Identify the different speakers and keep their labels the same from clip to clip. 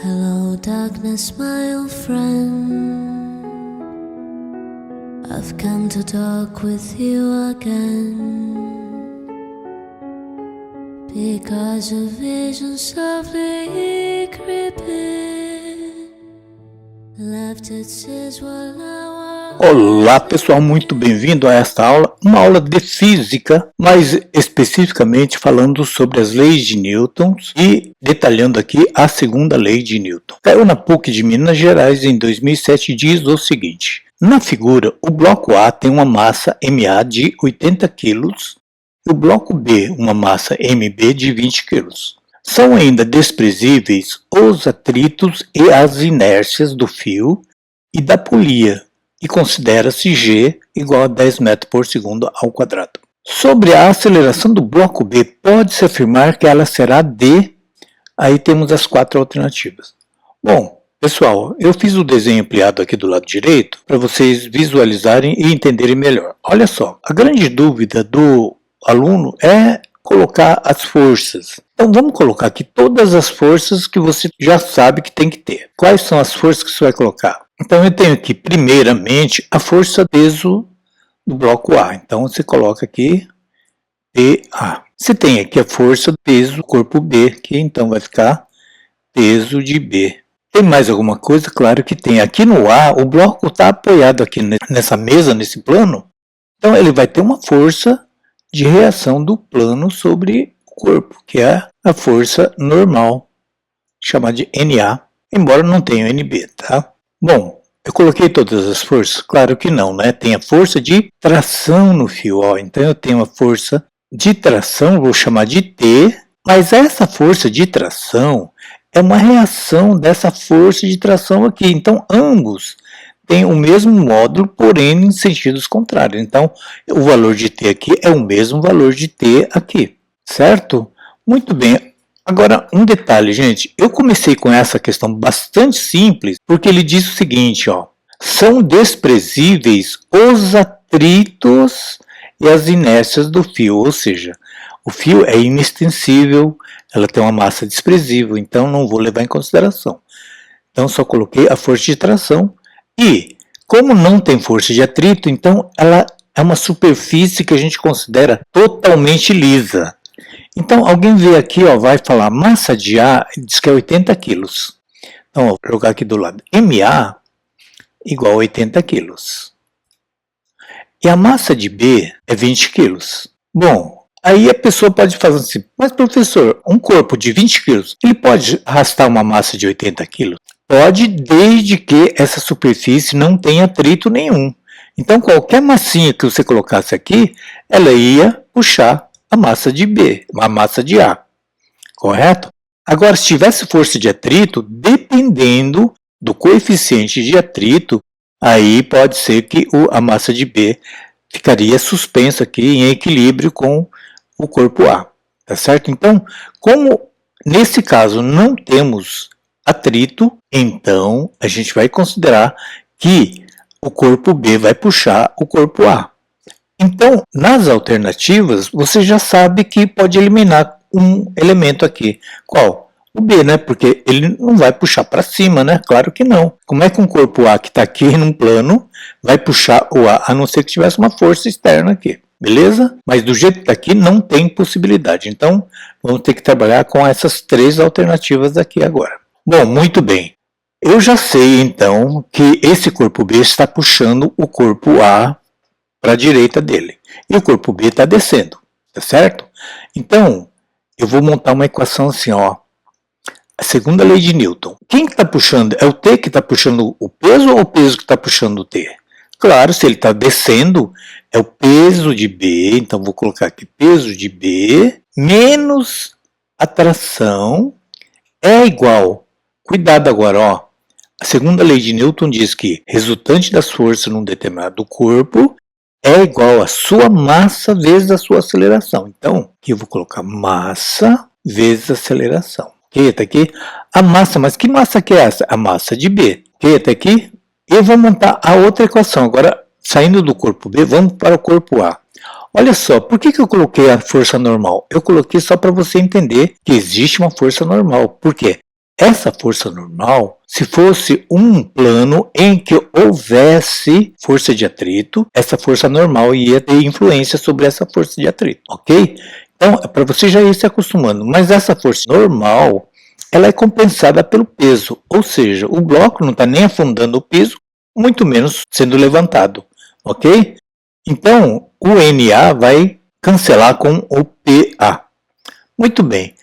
Speaker 1: Hello darkness, my old friend. I've come to talk with you again, because a vision softly creeping left its tears while I was.
Speaker 2: Olá pessoal, muito bem-vindo a esta aula, uma aula de física, mais especificamente falando sobre as leis de Newton e detalhando aqui a segunda lei de Newton. Caiu na PUC de Minas Gerais em 2007 e diz o seguinte: na figura, o bloco A tem uma massa MA de 80 kg e o bloco B uma massa MB de 20 kg. São ainda desprezíveis os atritos e as inércias do fio e da polia, e considera-se G igual a 10 metros por segundo ao quadrado. Sobre a aceleração do bloco B, pode-se afirmar que ela será D. Aí temos as quatro alternativas. Bom, pessoal, eu fiz o desenho ampliado aqui do lado direito para vocês visualizarem e entenderem melhor. Olha só, a grande dúvida do aluno é colocar as forças. Então vamos colocar aqui todas as forças que você já sabe que tem que ter. Quais são as forças que você vai colocar? Então eu tenho aqui primeiramente a força peso do bloco A. Então você coloca aqui PA. Você tem aqui a força peso do corpo B, que então vai ficar peso de B. Tem mais alguma coisa? Claro que tem. Aqui no A, o bloco está apoiado aqui nessa mesa, nesse plano. Então ele vai ter uma força de reação do plano sobre o corpo, que é a força normal, chamada de NA, embora não tenha NB, tá? Bom, eu coloquei todas as forças? Claro que não, né? Tem a força de tração no fio, ó. Então eu tenho a força de tração, vou chamar de T, mas essa força de tração é uma reação dessa força de tração aqui. Então ambos têm o mesmo módulo, porém em sentidos contrários. Então o valor de T aqui é o mesmo valor de T aqui, certo? Muito bem. Agora, um detalhe, gente, eu comecei com essa questão bastante simples, porque ele diz o seguinte, ó, são desprezíveis os atritos e as inércias do fio, ou seja, o fio é inextensível, ela tem uma massa desprezível, então não vou levar em consideração. Então só coloquei a força de tração e, como não tem força de atrito, então ela é uma superfície que a gente considera totalmente lisa. Então, alguém vê aqui, ó, vai falar massa de A, diz que é 80 kg. Então, vou jogar aqui do lado. MA igual a 80 kg. E a massa de B é 20 kg. Bom, aí a pessoa pode fazer assim, mas professor, um corpo de 20 kg, ele pode arrastar uma massa de 80 kg? Pode, desde que essa superfície não tenha atrito nenhum. Então, qualquer massinha que você colocasse aqui, ela ia puxar a massa de B, a massa de A, correto? Agora, se tivesse força de atrito, dependendo do coeficiente de atrito, aí pode ser que a massa de B ficaria suspensa aqui em equilíbrio com o corpo A, tá certo? Então, como nesse caso não temos atrito, então a gente vai considerar que o corpo B vai puxar o corpo A. Então, nas alternativas, você já sabe que pode eliminar um elemento aqui. Qual? O B, né? Porque ele não vai puxar para cima, né? Claro que não. Como é que um corpo A que está aqui num plano vai puxar o A não ser que tivesse uma força externa aqui? Beleza? Mas do jeito que está aqui, não tem possibilidade. Então, vamos ter que trabalhar com essas três alternativas aqui agora. Bom, muito bem. Eu já sei, então, que esse corpo B está puxando o corpo A para a direita dele. E o corpo B está descendo, tá certo? Então, eu vou montar uma equação assim, ó. A segunda lei de Newton. Quem que está puxando? É o T que está puxando o peso ou o peso que está puxando o T? Claro, se ele está descendo, é o peso de B. Então, vou colocar aqui peso de B menos a tração é igual. Cuidado agora, ó. A segunda lei de Newton diz que resultante das forças num determinado corpo é igual a sua massa vezes a sua aceleração. Então, aqui eu vou colocar massa vezes aceleração. Ok, até aqui. A massa, mas que massa que é essa? A massa de B. Ok, até aqui. Eu vou montar a outra equação. Agora, saindo do corpo B, vamos para o corpo A. Olha só, por que eu coloquei a força normal? Eu coloquei só para você entender que existe uma força normal. Por quê? essa força normal, se fosse um plano em que houvesse força de atrito, essa força normal ia ter influência sobre essa força de atrito, ok? Então, para você já ir se acostumando, mas essa força normal, ela é compensada pelo peso, ou seja, o bloco não está nem afundando o piso, muito menos sendo levantado, ok? Então, o NA vai cancelar com o PA. Muito bem.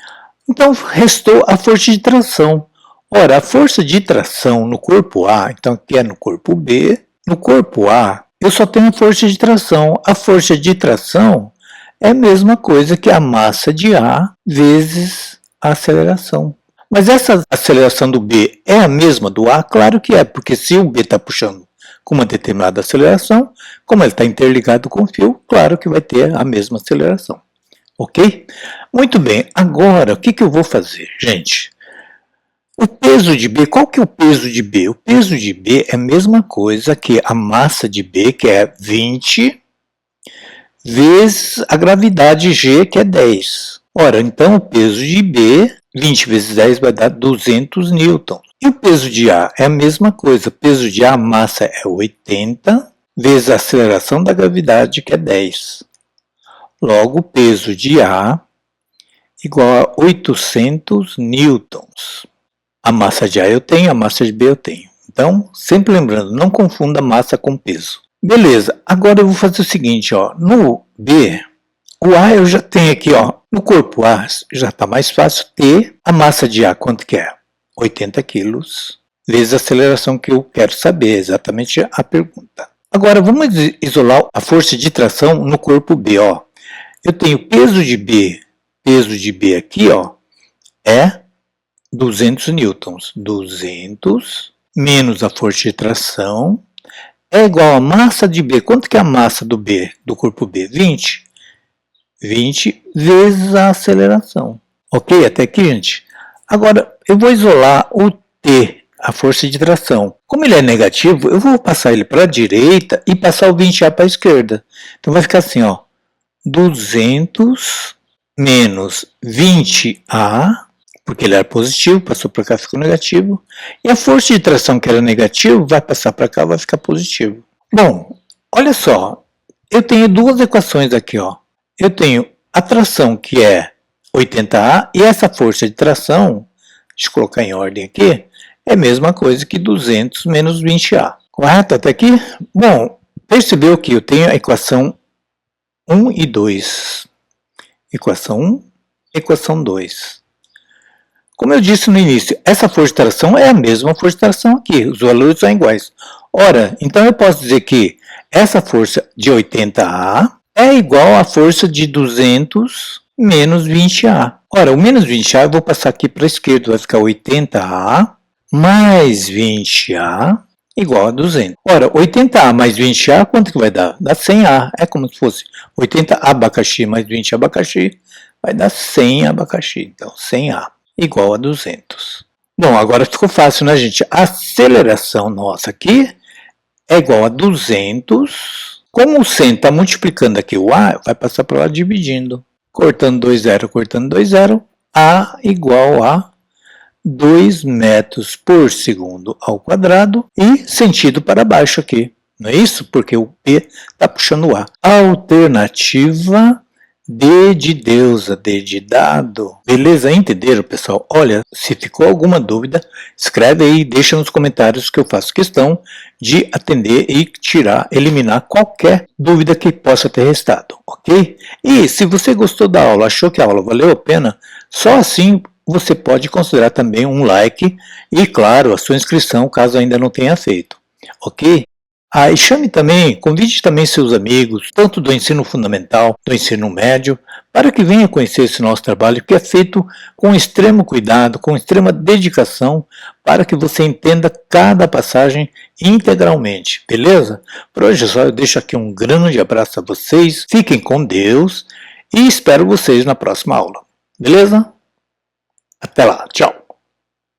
Speaker 2: Então, restou a força de tração. Ora, a força de tração no corpo A, então que é no corpo B, no corpo A, eu só tenho a força de tração. A força de tração é a mesma coisa que a massa de A vezes a aceleração. Mas essa aceleração do B é a mesma do A? Claro que é, porque se o B está puxando com uma determinada aceleração, como ele está interligado com o fio, claro que vai ter a mesma aceleração. Ok? Muito bem, agora o que eu vou fazer, gente? O peso de B, qual que é o peso de B? O peso de B é a mesma coisa que a massa de B, que é 20, vezes a gravidade G, que é 10. Ora, então o peso de B, 20 vezes 10 vai dar 200 newtons. E o peso de A é a mesma coisa. O peso de A, a massa é 80, vezes a aceleração da gravidade, que é 10. Logo, o peso de A igual a 800 newtons. A massa de A eu tenho, a massa de B eu tenho. Então, sempre lembrando, não confunda massa com peso. Beleza, agora eu vou fazer o seguinte, ó. No B, o A eu já tenho aqui, ó. No corpo A já está mais fácil ter a massa de A, quanto que é? 80 quilos, vezes a aceleração que eu quero saber, exatamente a pergunta. Agora, vamos isolar a força de tração no corpo B, ó. Eu tenho peso de B aqui, ó, é 200 newtons. 200 menos a força de tração é igual a massa de B. Quanto que é a massa do B, do corpo B? 20. 20 vezes a aceleração. Ok? Até aqui, gente? Agora, eu vou isolar o T, a força de tração. Como ele é negativo, eu vou passar ele para a direita e passar o 20A para a esquerda. Então, vai ficar assim, ó. 200 menos 20A, porque ele era positivo, passou para cá, ficou negativo. E a força de tração, que era negativo, vai passar para cá, vai ficar positivo. Bom, olha só. Eu tenho duas equações aqui, ó. Eu tenho a tração, que é 80A, e essa força de tração, deixa eu colocar em ordem aqui, é a mesma coisa que 200 menos 20A. Correto até aqui? Bom, percebeu que eu tenho a equação 1 e 2. Equação 1, equação 2. Como eu disse no início, essa força de tração é a mesma força de tração aqui, os valores são iguais. Ora, então eu posso dizer que essa força de 80A é igual à força de 200 menos 20A. Ora, o menos 20A eu vou passar aqui para a esquerda, vai ficar 80A mais 20A igual a 200. Ora, 80A mais 20A, quanto que vai dar? Dá 100A. É como se fosse 80 abacaxi mais 20 abacaxi, vai dar 100 abacaxi. Então, 100A igual a 200. Bom, agora ficou fácil, né, gente? A aceleração nossa aqui é igual a 200. Como o 100 está multiplicando aqui o A, vai passar para lá dividindo. Cortando 2 zero, cortando 2 zero, A igual a 2 metros por segundo ao quadrado e sentido para baixo aqui. Não é isso? Porque o P está puxando o A. Alternativa D de deusa, D de dado. Beleza? Entenderam, pessoal? Olha, se ficou alguma dúvida, escreve aí e deixa nos comentários que eu faço questão de atender e tirar, eliminar qualquer dúvida que possa ter restado, ok? E se você gostou da aula, achou que a aula valeu a pena, só assim você pode considerar também um like e, claro, a sua inscrição, caso ainda não tenha feito, ok? E chame também, convide também seus amigos, tanto do ensino fundamental, do ensino médio, para que venham conhecer esse nosso trabalho, que é feito com extremo cuidado, com extrema dedicação, para que você entenda cada passagem integralmente, beleza? Por hoje é só, eu deixo aqui um grande abraço a vocês, fiquem com Deus e espero vocês na próxima aula, beleza? Até lá, tchau!